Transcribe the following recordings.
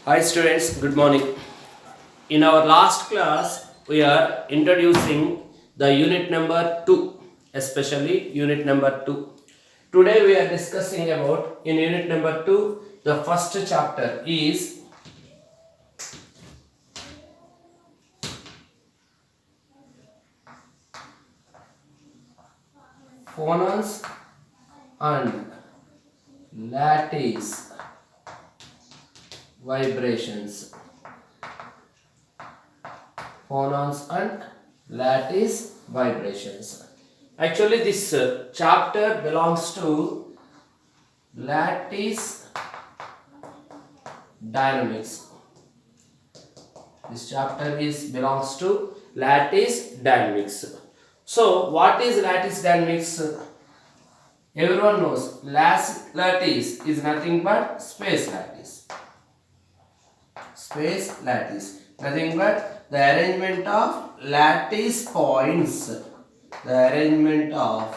Hi students, good morning. In our last class, we are introducing the unit number 2, especially unit number 2. Today we are discussing about in unit number 2, the first chapter is phonons and lattice vibrations. Phonons and lattice vibrations. Actually, this chapter belongs to lattice dynamics. This chapter is belongs to lattice dynamics. So, what is lattice dynamics? Everyone knows lattice is nothing but space lattice. Space lattice, nothing but the arrangement of lattice points. The arrangement of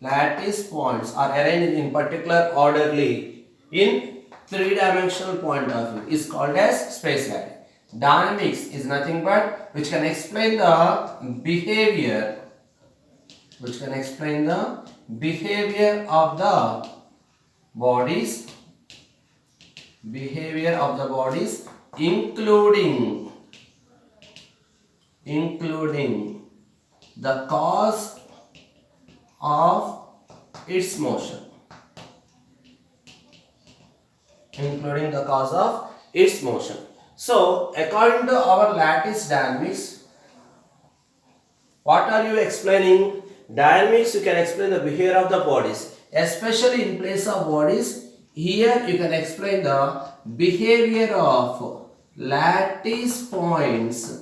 lattice points are arranged in particular orderly in three-dimensional point of view is called as space lattice. Dynamics is nothing but which can explain the behavior, of the bodies, including the cause of its motion. So, according to our lattice dynamics, what are you explaining? Dynamics, you can explain the behavior of the bodies, especially in place of bodies. Here you can explain the behavior of lattice points.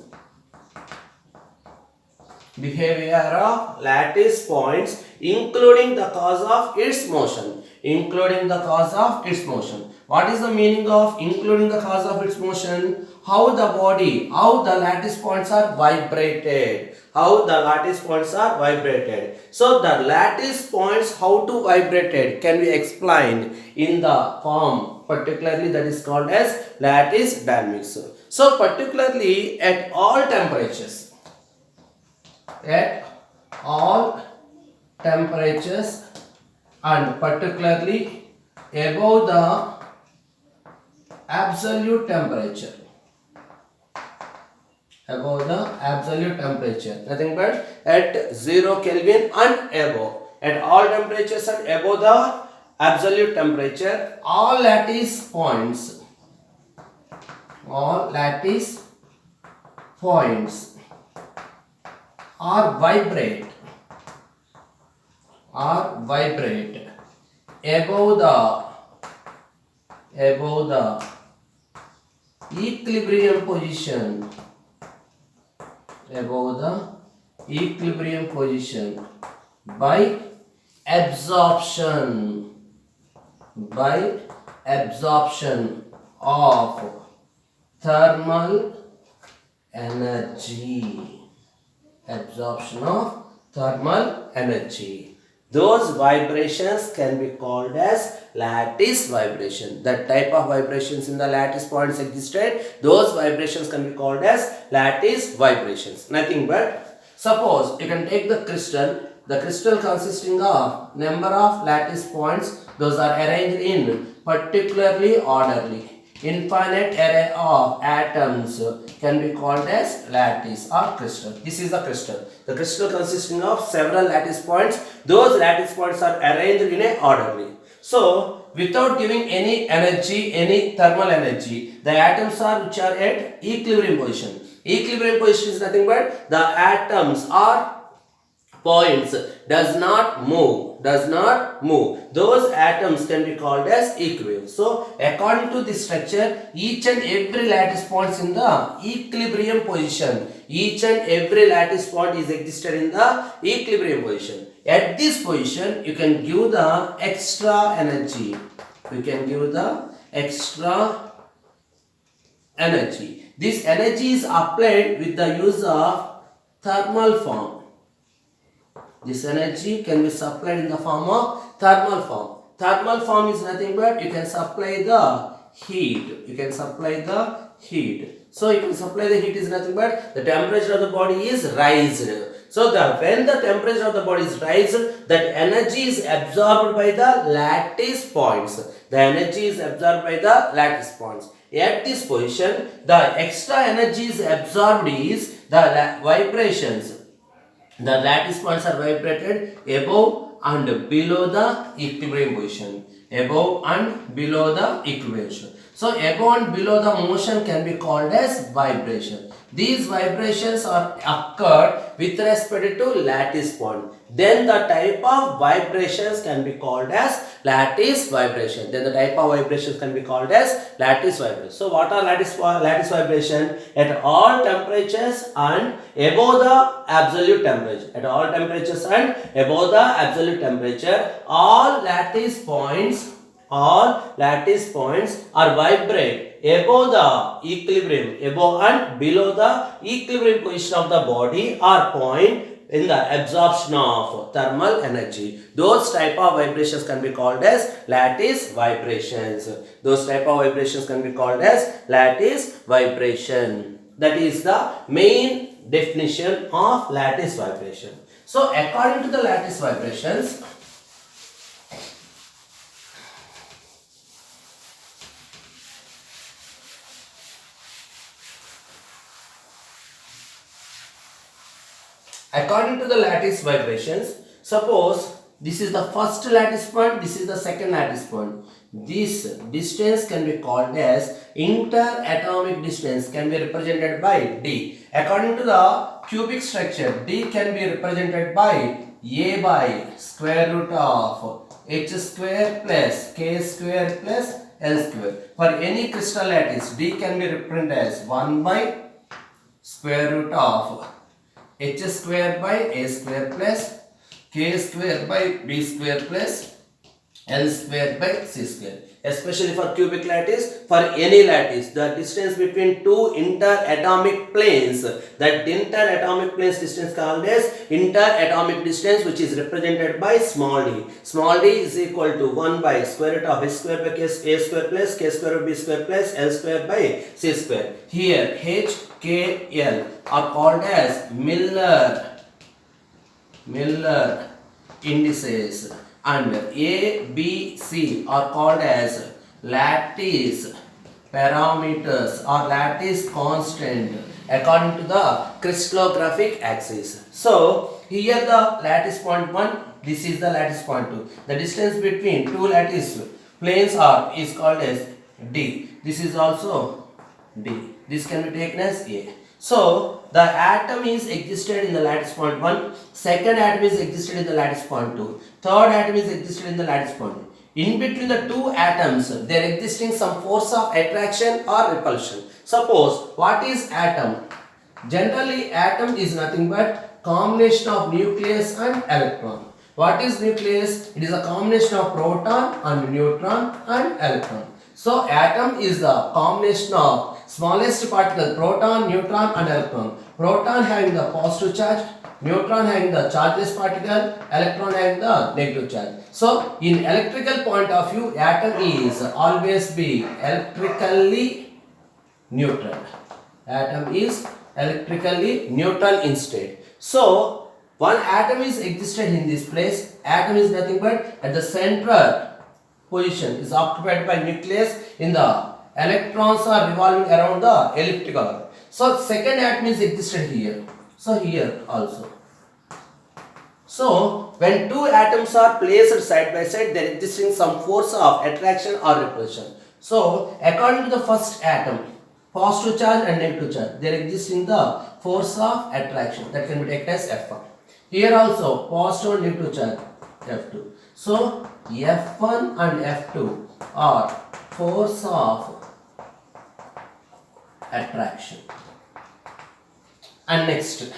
Including the cause of its motion. What is the meaning of including the cause of its motion? How the lattice points are vibrated. So the lattice points, how to vibrated, can be explained in the form particularly that is called as lattice dynamics. So particularly at all temperatures and particularly above the absolute temperature, nothing but at 0 Kelvin and above, at all temperatures and above the absolute temperature, all lattice points are vibrate above the equilibrium position, by absorption of thermal energy. Those vibrations can be called as lattice vibration. That type of vibrations in the lattice points existed. Those vibrations can be called as lattice vibrations. Nothing but, suppose you can take the crystal consisting of number of lattice points. Those are arranged in particularly orderly. Infinite array of atoms can be called as lattice or crystal. This is the crystal. The crystal consisting of several lattice points. Those lattice points are arranged in a orderly. So, without giving any energy, any thermal energy, the atoms which are at equilibrium position. Equilibrium position is nothing but the atoms are points does not move. Those atoms can be called as equilibrium. So according to this structure, each and every lattice points in the equilibrium position. Each and every lattice point is existed in the equilibrium position. At this position, you can give the extra energy. This energy is applied with the use of thermal form. This energy can be supplied in the form of thermal form. Thermal form is nothing but you can supply the heat. You can supply the heat. So you can supply the heat is nothing but the temperature of the body is raised. So when the temperature of the body is raised, that energy is absorbed by the lattice points. The energy is absorbed by the lattice points. At this position, the extra energy is absorbed is the vibrations. The lattice points are vibrated above and below the equilibrium position. Above and below the equilibrium position. So above and below the motion can be called as vibration. These vibrations are occurred with respect to lattice point. Then the type of vibrations can be called as lattice vibration. Then the type of vibrations can be called as lattice vibration. So what are lattice vibration? At all temperatures and above the absolute temperature. At all temperatures and above the absolute temperature, all lattice points are vibrate above the equilibrium, above and below the equilibrium position of the body or point in the absorption of thermal energy. Those type of vibrations can be called as lattice vibrations. Those type of vibrations can be called as lattice vibration. That is the main definition of lattice vibration. So according to the lattice vibrations, suppose this is the first lattice point, this is the second lattice point. This distance can be called as interatomic distance, can be represented by D. According to the cubic structure, D can be represented by A by square root of h square plus k square plus L square. For any crystal lattice, D can be represented as 1 by square root of h square by a square plus k square by b square plus L square by c square. Especially for cubic lattice, for any lattice, the distance between two interatomic planes, that interatomic planes distance called as interatomic distance, which is represented by small d. Small d is equal to 1 by square root of h square by a square plus k square by b square plus L square by c square. Here h, k, L are called as Miller indices, and A, B, C are called as lattice parameters or lattice constant according to the crystallographic axis. So here the lattice point 1, this is the lattice point 2. The distance between two lattice planes is called as D. This is also D. This can be taken as A. So the atom is existed in the lattice point 1, second atom is existed in the lattice point 2, third atom is existed in the lattice point 2. In between the two atoms, there existing some force of attraction or repulsion. Suppose, what is atom? Generally, atom is nothing but combination of nucleus and electron. What is nucleus? It is a combination of proton and neutron and electron. So atom is the combination of smallest particle, proton, neutron and electron. Proton having the positive charge, neutron having the chargeless particle, electron having the negative charge. So in electrical point of view, atom is always be electrically neutral. Atom is electrically neutral in state. So one atom is existed in this place. Atom is nothing but at the central position is occupied by nucleus. In the electrons are revolving around the elliptical orbit. So second atom is existed here. So here also. So when two atoms are placed side by side, there is existing some force of attraction or repulsion. So according to the first atom, positive charge and negative charge, there existing the force of attraction, that can be taken as F1. Here also positive and negative charge, F2. So F1 and F2 are force of attraction. And next,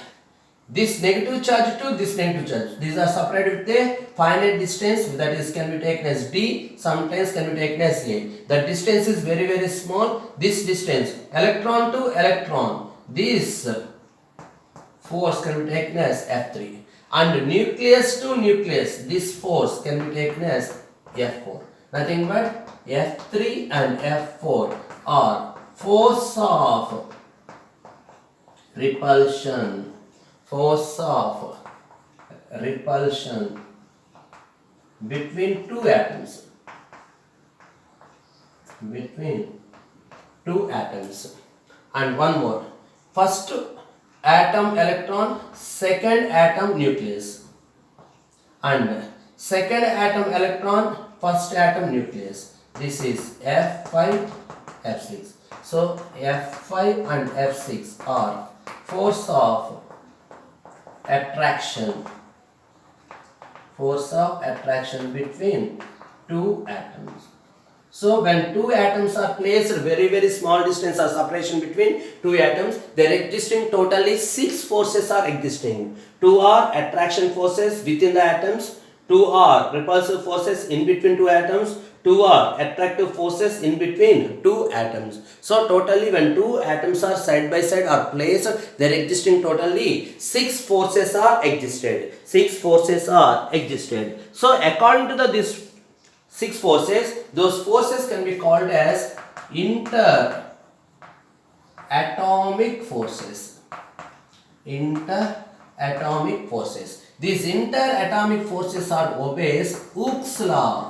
this negative charge to this negative charge, these are separated with a finite distance, that is can be taken as D, sometimes can be taken as A. The distance is very very small. This distance, electron to electron, this force can be taken as F3, and nucleus to nucleus, this force can be taken as F4. Nothing but F3 and F4 are force of repulsion, force of repulsion between two atoms, between two atoms. And one more, first atom electron, second atom nucleus, and second atom electron, first atom nucleus. This is F5, F6. So F5 and F6 are force of attraction, force of attraction between two atoms. So when two atoms are placed very small distance or separation between two atoms, there existing totally 6 forces are existing. 2 are attraction forces within the atoms, 2 are repulsive forces in between two atoms, 2 are attractive forces in between two atoms. So totally when two atoms are side by side or placed, there existing totally 6 forces are existed. 6 forces are existed. So according to this 6 forces, those forces can be called as inter-atomic forces. Inter-atomic forces. These inter-atomic forces are obeys Hooke's law.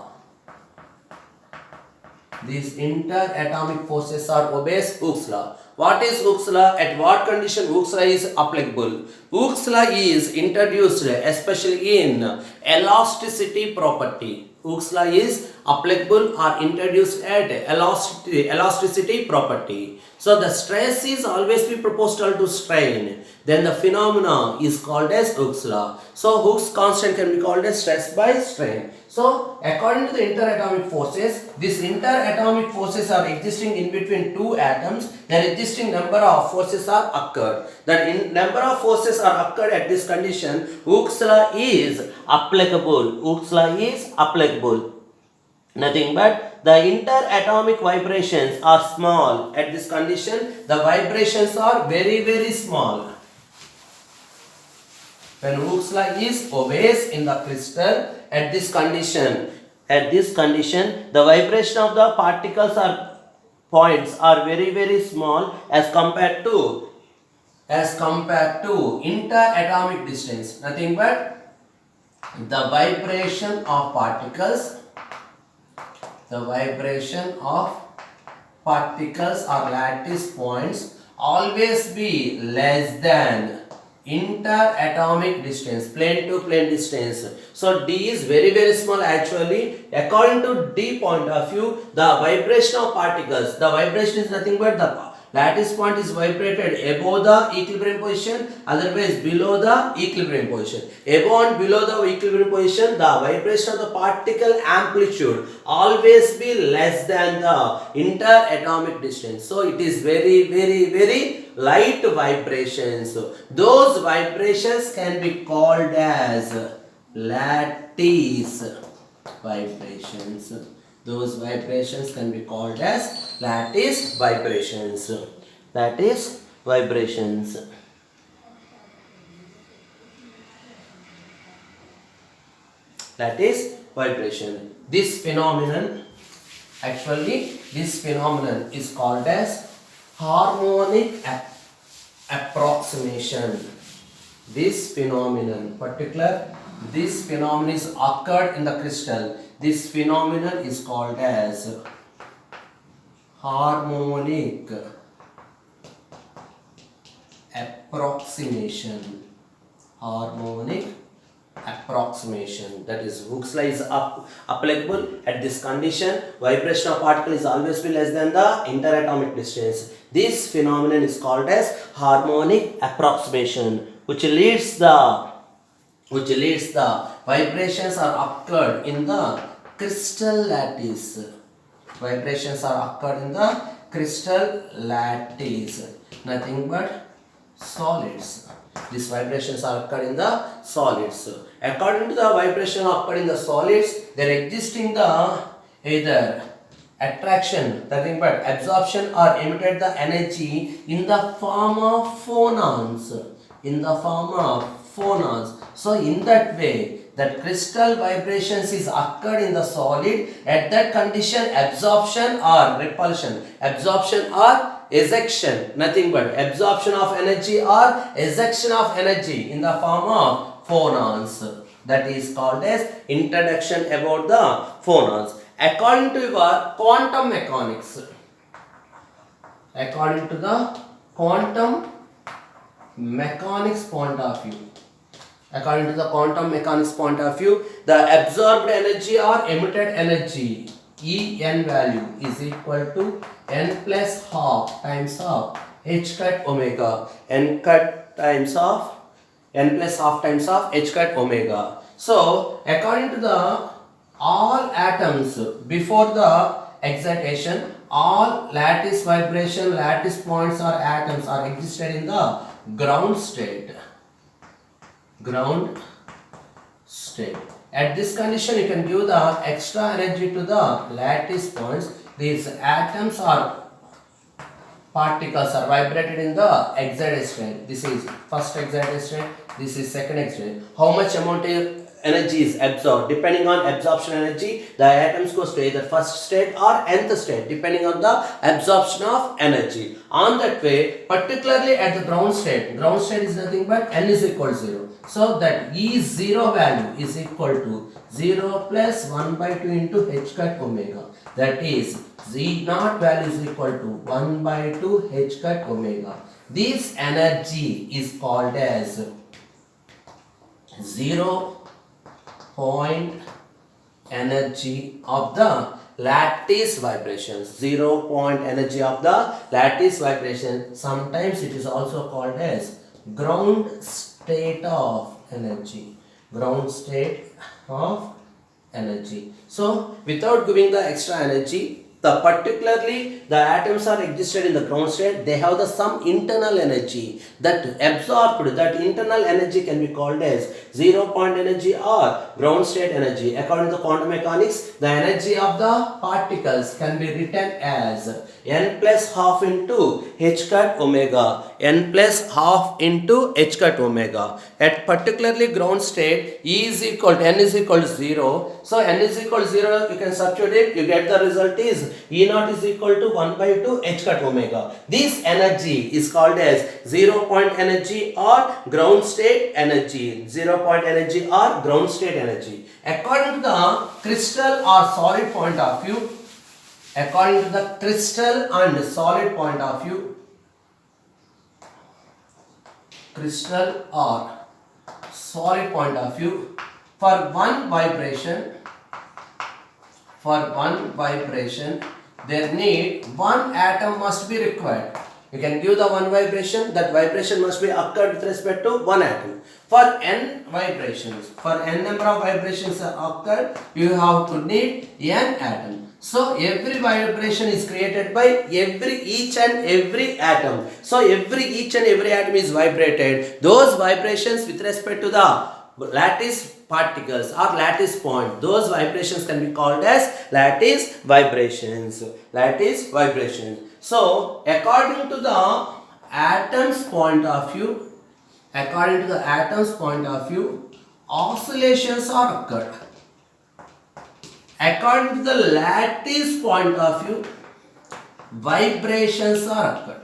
These inter-atomic forces are obeys Hooke's law. What is Hooke's law? At what condition Hooke's law is applicable? Hooke's law is introduced especially in elasticity property. Hooke's law is applicable or introduced at elasticity property. So the stress is always be proportional to strain. Then the phenomena is called as Hooke's law. So Hooke's constant can be called as stress by strain. So according to the interatomic forces, these interatomic forces are existing in between two atoms. Their existing number of forces are occurred. That in number of forces are occurred at this condition, Hooke's law is applicable. Hooke's law is applicable. Nothing but the interatomic vibrations are small. At this condition, the vibrations are very small. When Hooke's law is obeys in the crystal, at this condition, the vibration of the particles or points are very small as compared to interatomic distance. Nothing but the vibration of particles or lattice points always be less than interatomic distance, plane to plane distance. So D is very small actually. According to D point of view, the vibration of particles, the vibration is nothing but the lattice point is vibrated above the equilibrium position, otherwise below the equilibrium position. Above and below the equilibrium position, the vibration of the particle amplitude always be less than the interatomic distance. So it is very light vibrations. Those vibrations can be called as lattice vibrations. Those vibrations can be called as lattice vibrations. Lattice vibrations. Lattice vibration. This phenomenon is called as harmonic approximation. This phenomenon is occurred in the crystal. This phenomenon is called as harmonic approximation. Harmonic approximation. That is, Hooke's law is applicable at this condition. Vibration of particle is always be less than the interatomic distance. This phenomenon is called as harmonic approximation, which leads the vibrations are occurred in the crystal lattice. Vibrations are occurred in the crystal lattice. Nothing but solids. These vibrations are occurred in the solids. According to the vibration occurred in the solids, there existing the either attraction, nothing but absorption or emitted the energy in the form of phonons. So in that way, that crystal vibrations is occurred in the solid, at that condition absorption or repulsion, absorption or ejection, nothing but absorption of energy or ejection of energy in the form of phonons. That is called as introduction about the phonons. According to your quantum mechanics, according to the quantum mechanics point of view, according to the quantum mechanics point of view, the absorbed energy or emitted energy En value is equal to n plus half times of h cut omega, n cut times of n plus half times of h cut omega. So according to the all atoms before the excitation, all lattice vibration, lattice points or atoms are existed in the ground state. Ground state. At this condition, you can give the extra energy to the lattice points. These atoms or particles are vibrated in the excited state. This is first excited state. This is second excited. How much amount of energy is absorbed? Depending on absorption energy, the atoms goes to either first state or nth state, depending on the absorption of energy. On that way, particularly at the ground state is nothing but n is equal to 0. So that E0 value is equal to 0 plus 1 by 2 into h cut omega. That is Z0 value is equal to 1 by 2 h cut omega. This energy is called as 0 point energy of the lattice vibrations. 0 point energy of the lattice vibration. Sometimes it is also called as ground state of energy. Ground state of energy. So without giving the extra energy, particularly the atoms are existed in the ground state, they have the some internal energy that absorbed. That internal energy can be called as 0 point energy or ground state energy. According to the quantum mechanics, the energy of the particles can be written as n plus half into h cut omega, n plus half into h cut omega. At particularly ground state, E is equal to n is equal to 0. So n is equal to 0, you can substitute it, you get the result is E0 is equal to 1 by 2 h cut omega. This energy is called as 0 point energy or ground state energy. 0 point energy or ground state energy. According to the crystal or solid point of view, according to the crystal and solid point of view, crystal or solid point of view, for one vibration, there need one atom must be required. You can give the one vibration, that vibration must be occurred with respect to one atom. For n vibrations, for n number of vibrations are occurred, you have to need n atom. So every vibration is created by each and every atom. So each and every atom is vibrated. Those vibrations with respect to the lattice particles or lattice point, those vibrations can be called as lattice vibrations. Lattice vibrations. So according to the atom's point of view, oscillations are occurred. According to the lattice point of view, vibrations are occurred.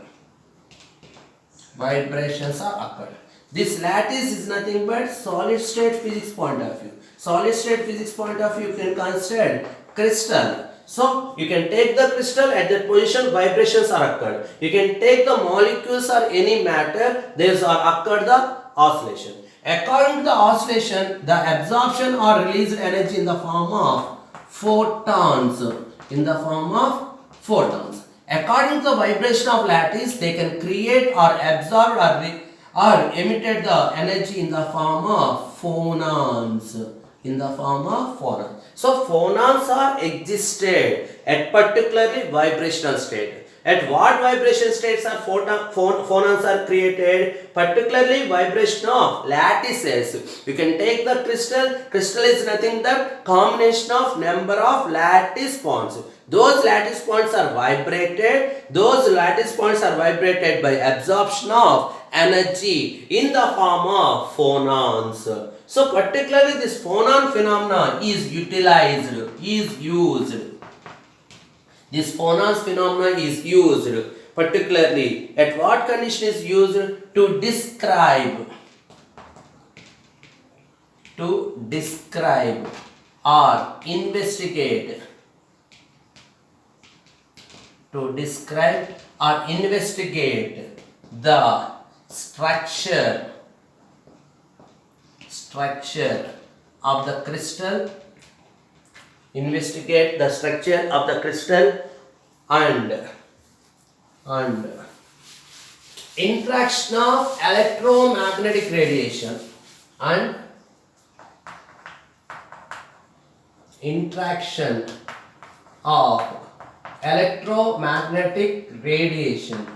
This lattice is nothing but solid state physics point of view. Solid state physics point of view, you can consider crystal. So you can take the crystal, at that position vibrations are occurred. You can take the molecules or any matter, these are occurred the oscillation. According to the oscillation, the absorption or released energy in the form of photons. According to the vibration of lattice, they can create or absorb or emitted the energy in the form of phonons. So phonons are existed at particularly vibrational state. At what vibration states are phonons are created? Particularly vibration of lattices. You can take the crystal. Crystal is nothing but combination of number of lattice points. Those lattice points are vibrated. Those lattice points are vibrated by absorption of energy in the form of phonons. So particularly this phonon phenomena is utilized, is used. This phonons phenomena is used particularly at what condition is used? To describe or investigate the structure of the crystal, and interaction of electromagnetic radiation and interaction of electromagnetic radiation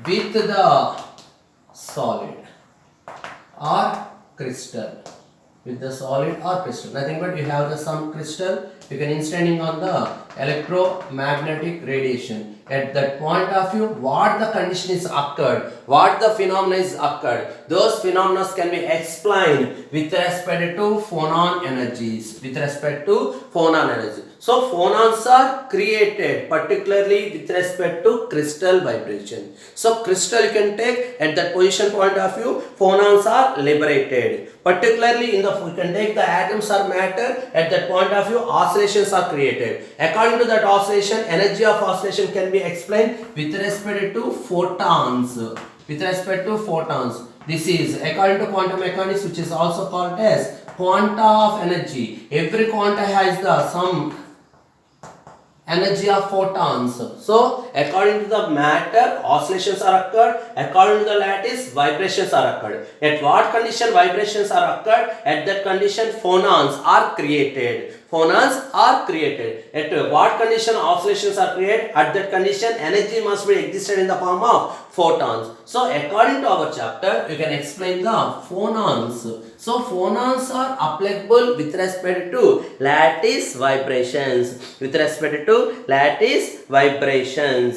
with the solid or crystal, nothing but you have some crystal, you can instantly on the electromagnetic radiation. At that point of view, what the condition is occurred, what the phenomena is occurred, those phenomena can be explained with respect to phonon energies, So phonons are created particularly with respect to crystal vibration. So crystal you can take at that position point of view, phonons are liberated. Particularly in the, we can take the atoms or matter, at that point of view oscillations are created. According to that oscillation, energy of oscillation can be explained with respect to photons. This is according to quantum mechanics, which is also called as quanta of energy. Every quanta has the some energy of photons. So according to the matter, oscillations are occurred. According to the lattice, vibrations are occurred. At what condition vibrations are occurred? At that condition phonons are created. At what condition oscillations are created? At that condition energy must be existed in the form of photons. So according to our chapter, you can explain the phonons. So phonons are applicable with respect to lattice vibrations.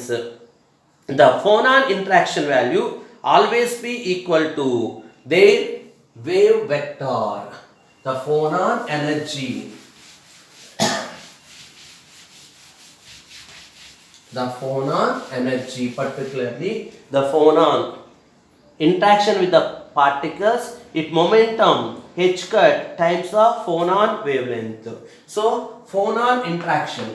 The phonon interaction value always be equal to their wave vector. The phonon energy, particularly the phonon interaction with the particles, its momentum h cut times the phonon wavelength. So phonon interaction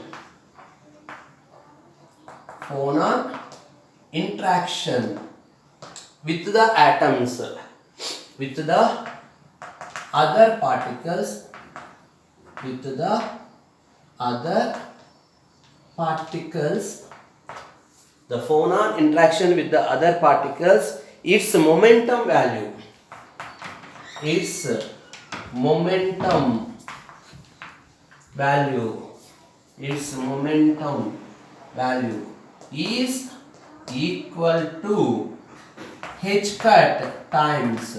with the atoms, with the other particles, the phonon interaction with the other particles, its momentum value is equal to h cut times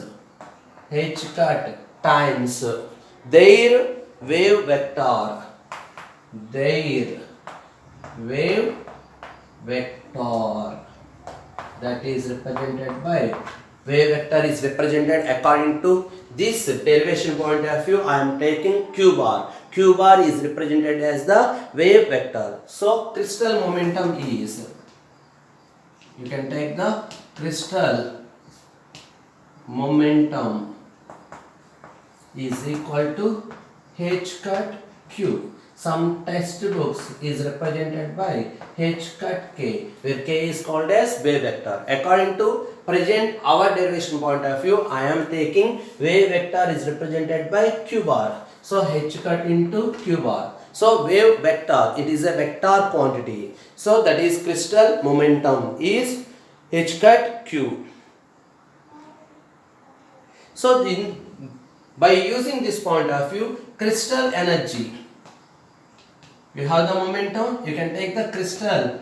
their wave vector. That is represented by wave vector is represented according to this derivation point of view. I am taking q bar. Q bar is represented as the wave vector. So crystal momentum is, you can take the crystal momentum is equal to h cut q. Some textbooks is represented by h cut k, where k is called as wave vector. According to present our derivation point of view, I am taking wave vector is represented by q bar. So h cut into q bar. So wave vector, it is a vector quantity. So that is crystal momentum is h cut q. So by using this point of view, crystal energy, you have the momentum, you can take the crystal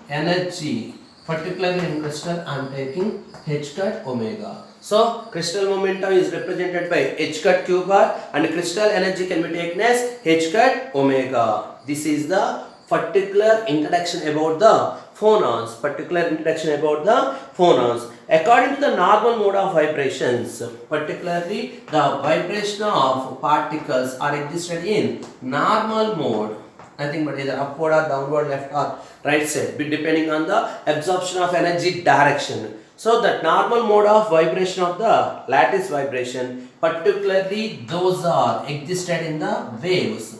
energy, particularly in crystal I am taking h cut omega. So crystal momentum is represented by h cut q bar and crystal energy can be taken as h cut omega. This is the particular introduction about the phonons. According to the normal mode of vibrations, particularly the vibration of particles are existed in normal mode. Nothing but either upward or downward, left or right side, depending on the absorption of energy direction. So that normal mode of vibration of the lattice vibration, particularly those are existed in the waves.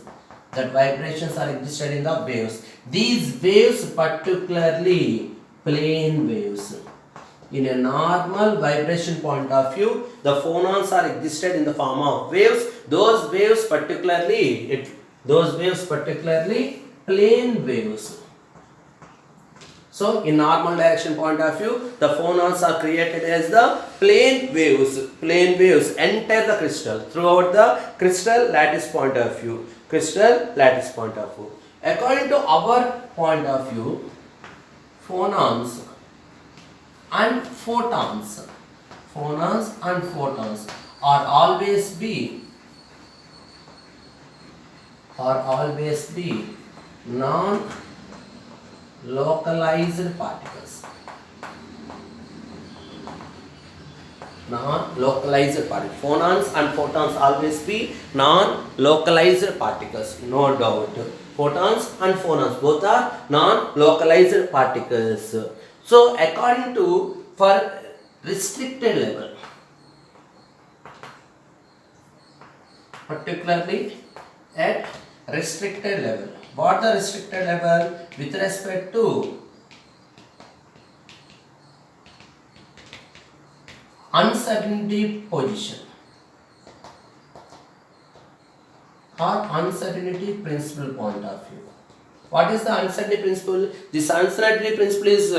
That vibrations are existed in the waves. These waves particularly plane waves. In a normal vibration point of view, the phonons are existed in the form of waves. Those waves particularly plane waves. So in normal direction point of view, the phonons are created as the plane waves. Plane waves enter the crystal throughout the crystal lattice point of view. According to our point of view, phonons and photons are always be non-localized particles. Phonons and photons always be non-localized particles, no doubt. Photons and phonons both are non-localized particles. So according to for restricted level, particularly at restricted level. What the restricted level? With respect to uncertainty position or uncertainty principle point of view. What is the uncertainty principle? This uncertainty principle is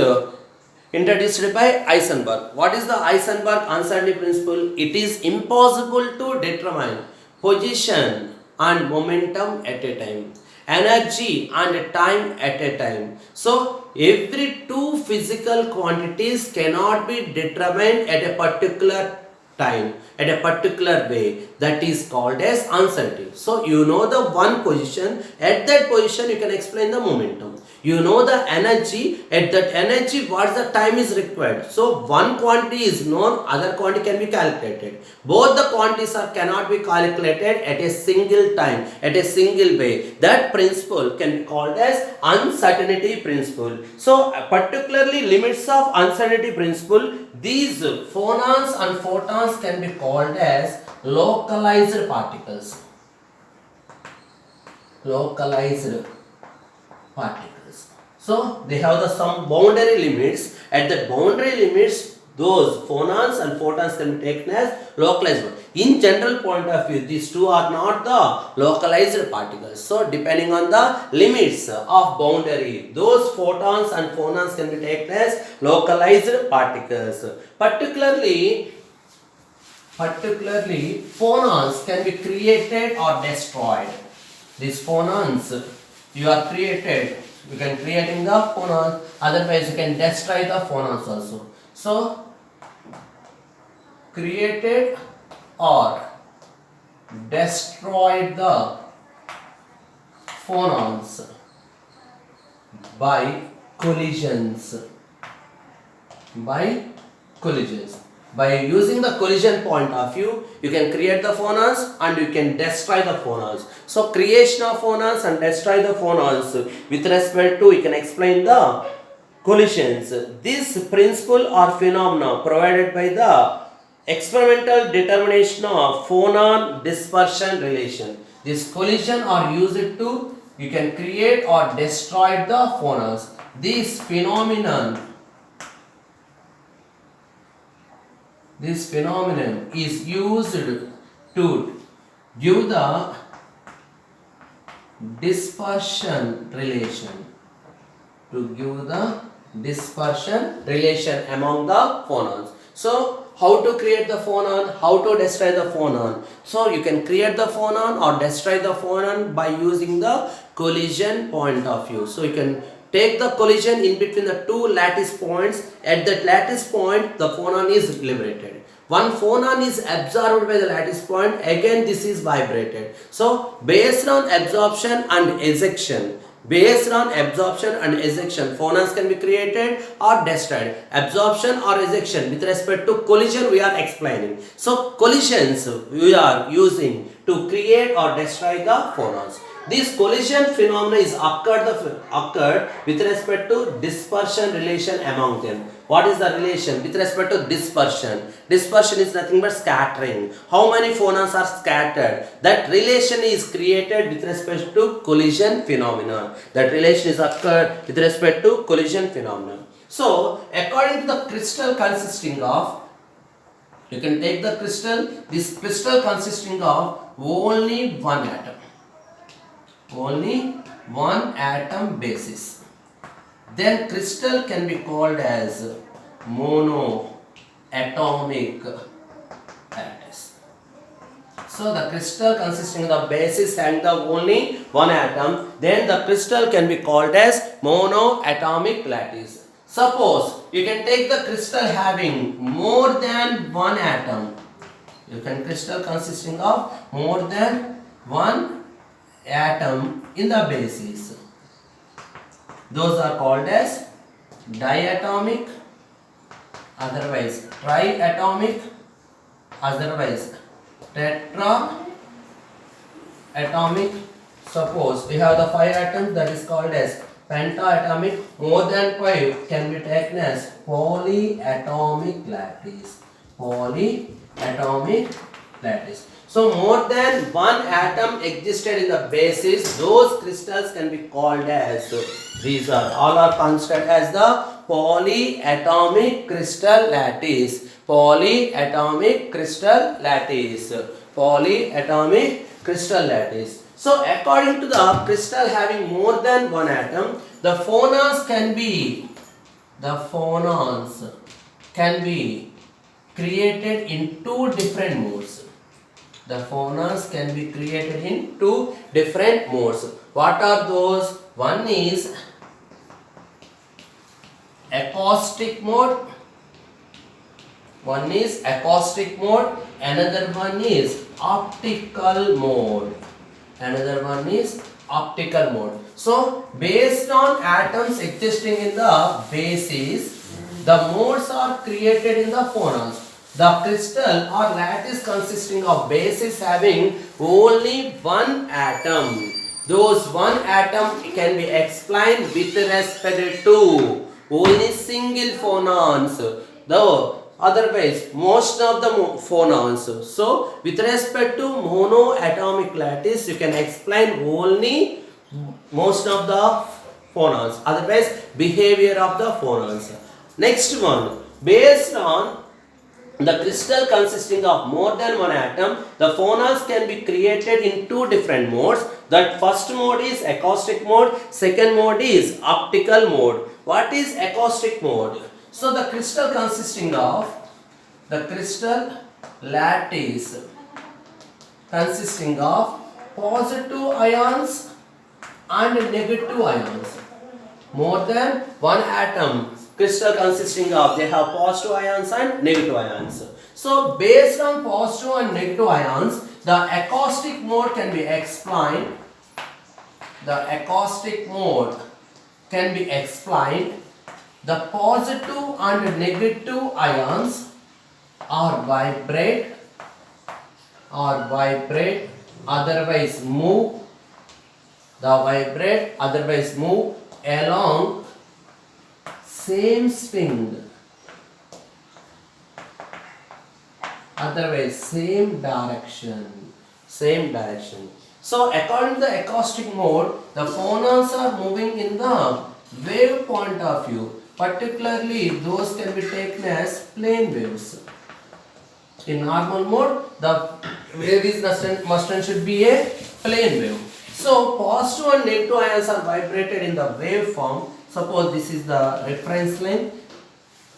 introduced by Heisenberg. What is the Heisenberg uncertainty principle? It is impossible to determine position and momentum at a time, energy and time at a time. So every two physical quantities cannot be determined at a particular time, at a particular way. That is called as uncertainty. So you know the one position, at that position you can explain the momentum. You know the energy, at that energy what the time is required. So one quantity is known, other quantity can be calculated. Both the quantities cannot be calculated at a single time, at a single way. That principle can be called as uncertainty principle. So particularly limits of uncertainty principle, these phonons and photons can be called as localized particles. So they have some boundary limits. At the boundary limits, those phonons and photons can be taken as localized. In general point of view, these two are not the localized particles. So depending on the limits of boundary, those photons and phonons can be taken as localized particles. Particularly phonons can be created or destroyed. These phonons you can creating the phonons, otherwise you can destroy the phonons also. So created or destroyed the phonons by collisions. By using the collision point of view, you can create the phonons and you can destroy the phonons. So creation of phonons and destroy the phonons, with respect to, you can explain the collisions. This principle or phenomena provided by the experimental determination of phonon dispersion relation. This collision are used to, you can create or destroy the phonons. This phenomenon is used to give the dispersion relation. Among the phonons. So how to create the phonon, how to destroy the phonon. So you can create the phonon or destroy the phonon by using the collision point of view. So you can take the collision in between the two lattice points. At that lattice point, the phonon is liberated. one phonon is absorbed by the lattice point, again this is vibrated. So based on absorption and ejection, phonons can be created or destroyed. Absorption or ejection with respect to collision we are explaining. So collisions we are using to create or destroy the phonons. This collision phenomena is occurred with respect to dispersion relation among them. What is the relation with respect to dispersion? Dispersion is nothing but scattering. How many phonons are scattered? That relation is created with respect to collision phenomena. That relation is occurred with respect to collision phenomena. So, according to the crystal consisting of, you can take the crystal, this crystal consisting of only one atom. Only one atom basis. Then crystal can be called as monoatomic lattice. So the crystal consisting of the basis and the only one atom, then the crystal can be called as monoatomic lattice. Suppose you can take the crystal having more than one atom. You can crystal consisting of more than one atom in the basis. Those are called as diatomic, otherwise triatomic, otherwise tetraatomic. Suppose we have the 5 atoms, that is called as pentaatomic. More than 5 can be taken as polyatomic lattice. Polyatomic lattice. So more than one atom existed in the basis, those crystals can be called as, these are all are considered as the polyatomic crystal lattice. Polyatomic crystal lattice. Polyatomic crystal lattice. So according to the crystal having more than one atom, the phonons can be created in 2 different modes. The phonons can be created in 2 different modes. What are those? One is acoustic mode. Another one is optical mode. So based on atoms existing in the basis, the modes are created in the phonons. The crystal or lattice consisting of bases having only one atom. Those one atom can be explained with respect to only single phonons. Though otherwise most of the phonons. So with respect to monoatomic lattice, you can explain only most of the phonons. Otherwise behavior of the phonons. Next one, based on the crystal consisting of more than one atom, the phonons can be created in 2 different modes. That first mode is acoustic mode, second mode is optical mode. What is acoustic mode? So the crystal lattice consisting of positive ions and negative ions. More than one atom crystal consisting of, they have positive ions and negative ions. So based on positive and negative ions, the acoustic mode can be explained. The positive and negative ions are vibrate, otherwise move. Along same string, otherwise same direction. So according to the acoustic mode, the phonons are moving in the wave point of view. Particularly those can be taken as plane waves. In normal mode, the wave is must and should be a plane wave. So positive and negative ions are vibrated in the wave form. Suppose this is the reference line.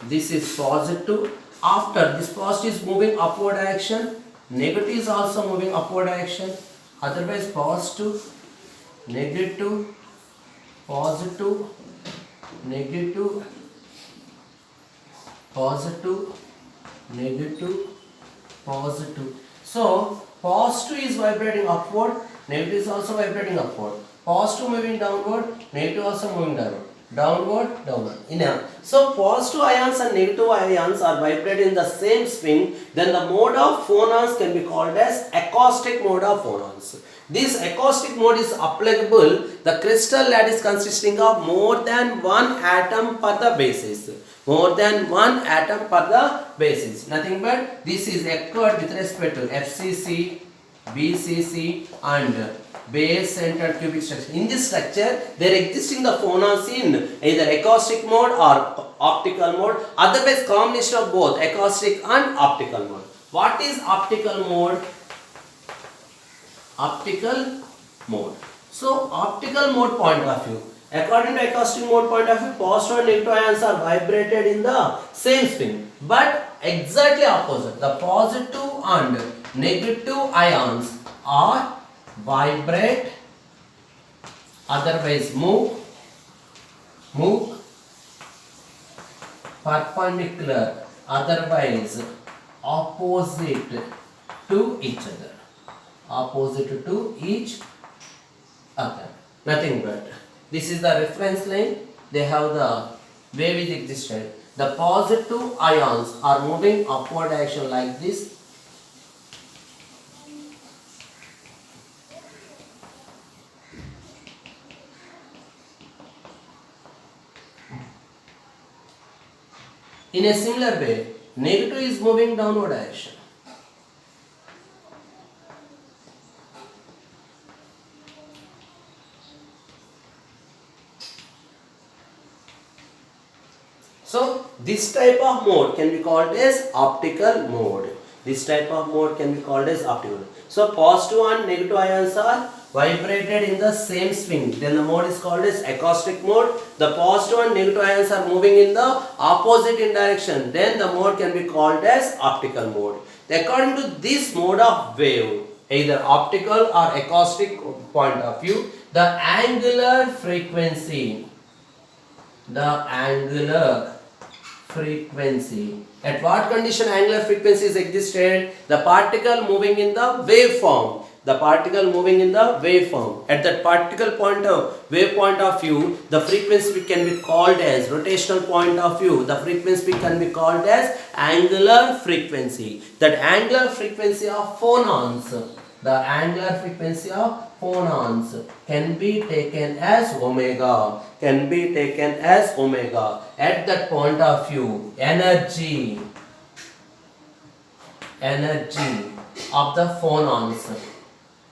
This is positive. After this positive is moving upward direction, negative is also moving upward direction. Otherwise positive, negative, positive, negative, positive, negative, positive. So positive is vibrating upward, negative is also vibrating upward. Positive moving downward, negative also moving downward. Downward, downward. So positive ions and negative ions are vibrating in the same spin. Then the mode of phonons can be called as acoustic mode of phonons. This acoustic mode is applicable the crystal lattice consisting of more than one atom per the basis. More than one atom per the basis. Nothing but this is occurred with respect to FCC, BCC and base centered cubic structure. In this structure, there existing the phonons in either acoustic mode or optical mode. Otherwise, combination of both acoustic and optical mode. What is optical mode? Optical mode. So, optical mode point of view. According to acoustic mode point of view, positive and negative ions are vibrated in the same spin. But exactly opposite. The positive and negative ions are vibrate, otherwise move perpendicular, otherwise opposite to each other. Opposite to each other. Nothing but this is the reference line. They have the wave is existed. The positive ions are moving upward direction like this. In a similar way, negative is moving downward direction. So, this type of mode can be called as optical mode. This type of mode can be called as optical mode. So, positive and negative ions are vibrated in the same spin. Then the mode is called as acoustic mode. The positive and negative ions are moving in the opposite in direction. Then the mode can be called as optical mode. According to this mode of wave, either optical or acoustic point of view, the angular frequency, at what condition angular frequency is existed? The particle moving in the waveform. The particle moving in the waveform. At that particle point of wave point of view, the frequency can be called as rotational point of view. The frequency can be called as angular frequency. That angular frequency of phonons. The angular frequency of phonons can be taken as omega. Can be taken as omega. At that point of view, energy of the phonons.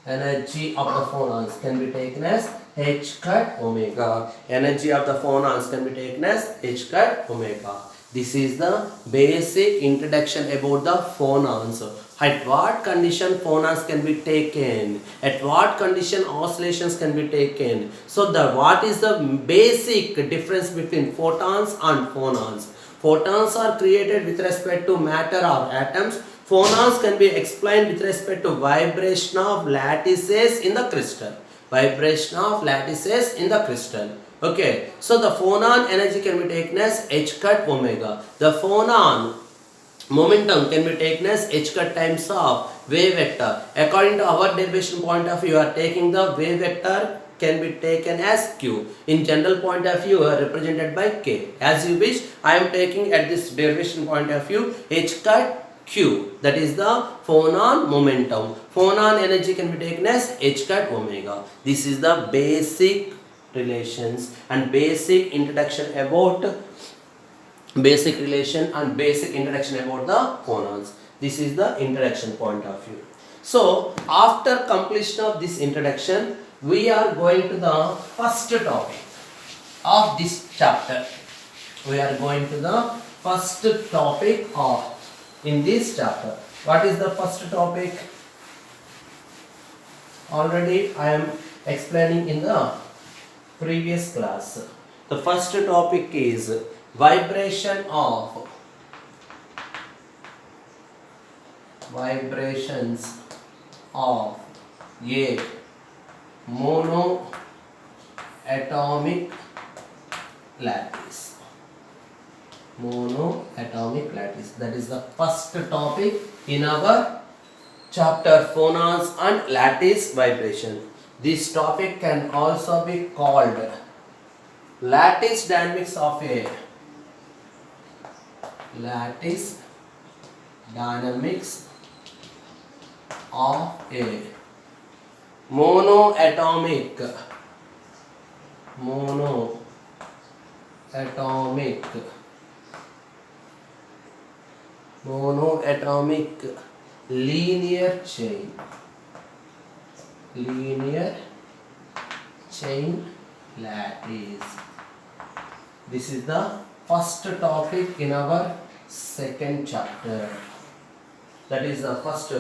Energy of the phonons can be taken as h cut omega. Energy of the phonons can be taken as h cut omega. This is the basic introduction about the phonons. At what condition phonons can be taken? At what condition oscillations can be taken? So what is the basic difference between photons and phonons? Photons are created with respect to matter or atoms. Phonons can be explained with respect to vibration of lattices in the crystal. Vibration of lattices in the crystal. Okay, so the phonon energy can be taken as h cut omega. The phonon momentum can be taken as h cut times of wave vector. According to our derivation point of view, you are taking the wave vector can be taken as q. In general point of view, represented by k. As you wish, I am taking at this derivation point of view h cut q. That is the phonon momentum. Phonon energy can be taken as h cut omega. This is the basic relations and basic introduction about basic relation and basic introduction about the phonons. This is the introduction point of view. So after completion of this introduction, we are going to the first topic of this chapter. We are going to the first topic of in this chapter. What is the first topic? Already I am explaining in the previous class. The first topic is vibrations of a monoatomic lattice. Monoatomic lattice. That is the first topic in our chapter phonons and lattice vibration. This topic can also be called lattice dynamics of a lattice dynamics of a monoatomic linear chain lattice. This is the first topic in our second chapter. That is the first.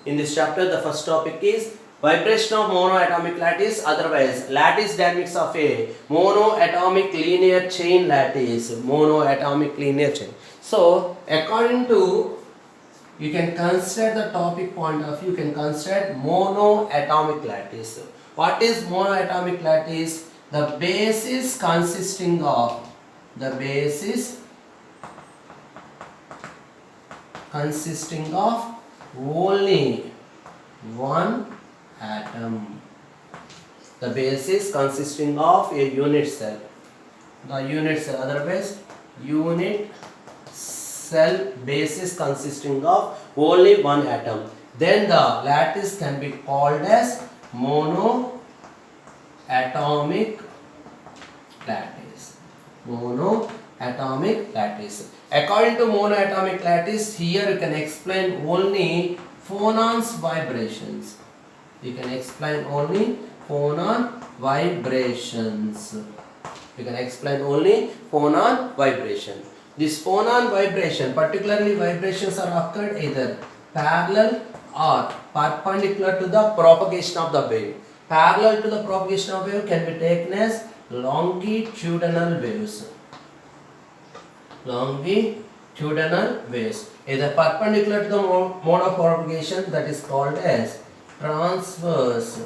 In this chapter, the first topic is vibration of monoatomic lattice, otherwise lattice dynamics of a monoatomic linear chain lattice. Monoatomic linear chain. So, according to, you can consider the topic point of view, you can consider monoatomic lattice. What is monoatomic lattice? The basis consisting of only one atom. The basis consisting of a unit cell. The unit cell, otherwise unit cell basis consisting of only one atom. Then the lattice can be called as monoatomic lattice. Monoatomic lattice. According to monoatomic lattice, here you can explain only phonons vibrations. You can explain only phonon vibrations. You can explain only phonon vibration. This phonon vibration, particularly vibrations are occurred either parallel or perpendicular to the propagation of the wave. Parallel to the propagation of wave can be taken as longitudinal waves. Longitudinal waves. Either perpendicular to the mode of propagation, that is called as transverse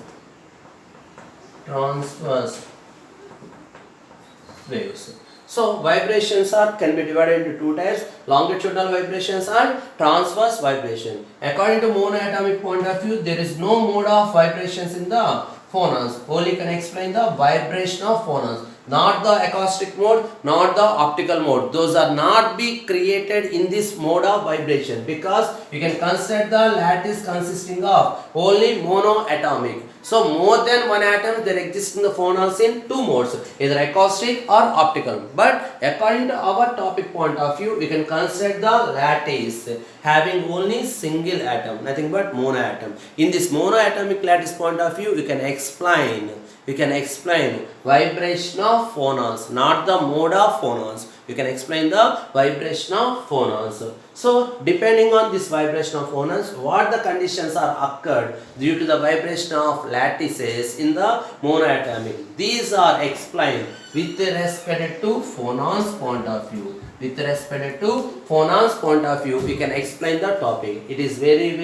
waves. So vibrations can be divided into two types: longitudinal vibrations and transverse vibration. According to monoatomic point of view, there is no mode of vibrations in the phonons. Only can explain the vibration of phonons, not the acoustic mode, not the optical mode. Those are not be created in this mode of vibration, because you can consider the lattice consisting of only monoatomic. So more than one atom there exists in the phonons in two modes, either acoustic or optical. But according to our topic point of view, we can consider the lattice having only single atom, nothing but monoatom. In this monoatomic lattice point of view, you can explain vibration of phonons, not the mode of phonons. You can explain the vibration of phonons. So depending on this vibration of phonons, what the conditions are occurred due to the vibration of lattices in the monoatomic, these are explained with respect to phonons point of view. With respect to phonons point of view, we can explain the topic. It is very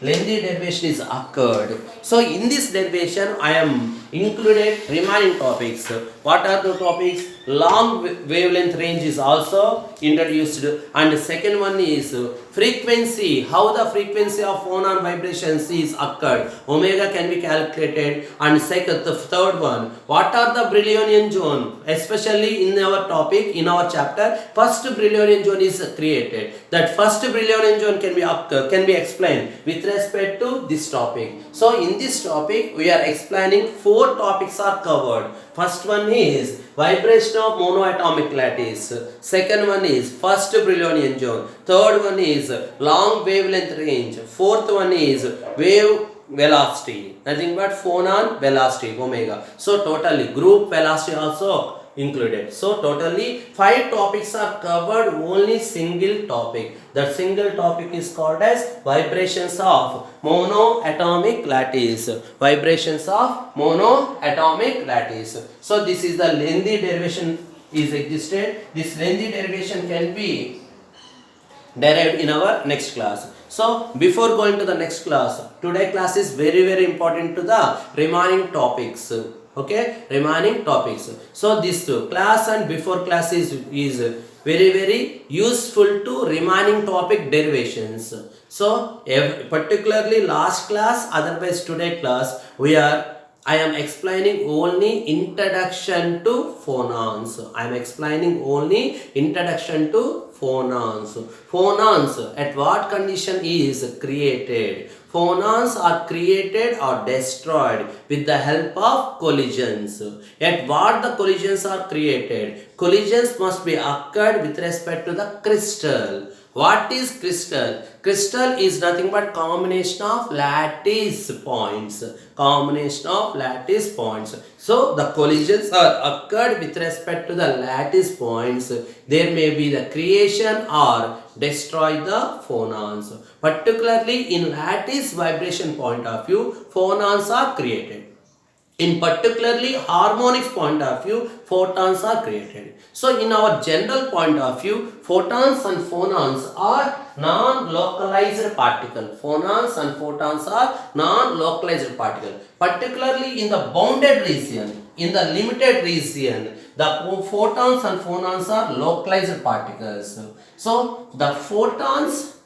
lengthy derivation is occurred. So in this derivation, I am included remaining topics. What are the topics? Long wavelength range is also introduced, and the second one is frequency, how the frequency of phonon vibrations is occurred, omega can be calculated. And second, the third one, what are the Brillonian zone, especially in our topic, in our chapter, first Brillonian zone is created. That first Brillonian zone can be explained with respect to this topic. So in this topic we are explaining four topics are covered. First one is vibration of monoatomic lattice. Second one is first Brillonian zone. Third one is long wavelength range. Fourth one is wave velocity, nothing but phonon velocity, omega. So totally group velocity also included. So totally 5 topics are covered, only single topic. That single topic is called as vibrations of monoatomic lattice. Vibrations of monoatomic lattice. So this is the lengthy derivation is existed. This lengthy derivation can be derived in our next class. So before going to the next class, today class is very important to the remaining topics. Okay, remaining topics. So this class and before class is very useful to remaining topic derivations. So particularly last class, otherwise today class, I am explaining only introduction to phonons. I am explaining only introduction to phonons. Phonons at what condition is created? Phonons are created or destroyed with the help of collisions. At what the collisions are created? Collisions must be occurred with respect to the crystal. What is crystal? Crystal is nothing but combination of lattice points. Combination of lattice points. So the collisions are occurred with respect to the lattice points. There may be the creation or destroy the phonons. Particularly in lattice vibration point of view, phonons are created. In particularly harmonics point of view, photons are created. So in our general point of view, photons and phonons are non-localized particle. Phonons and photons are non-localized particle. Particularly in the bounded region, in the limited region, the photons and phonons are localized particles. So the phonons,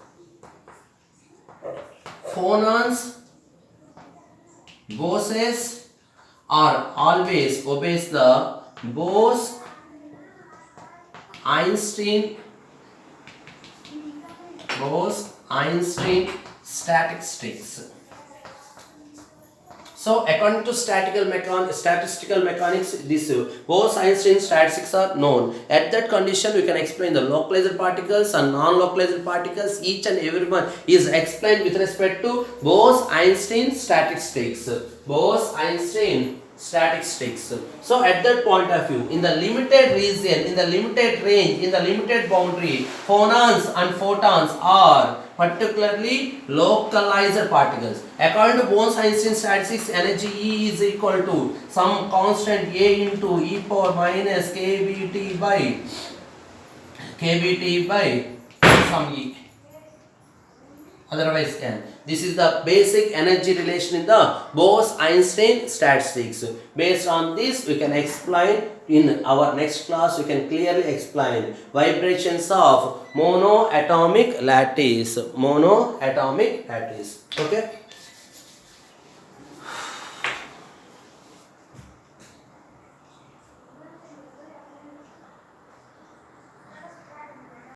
Boses are always obeys the Bose-Einstein statistics. So according to statistical mechanics, this Bose-Einstein statistics are known. At that condition, we can explain the localized particles and non-localized particles. Each and every one is explained with respect to Bose-Einstein statistics. Bose-Einstein statistics. So at that point of view, in the limited region, in the limited range, in the limited boundary, phonons and photons are particularly localized particles. According to Bose-Einstein statistics, energy E is equal to some constant A into e power minus kBT by some E. Otherwise n. This is the basic energy relation in the Bose-Einstein statistics. Based on this, we can explain in our next class. We can clearly explain vibrations of monoatomic lattice. Okay.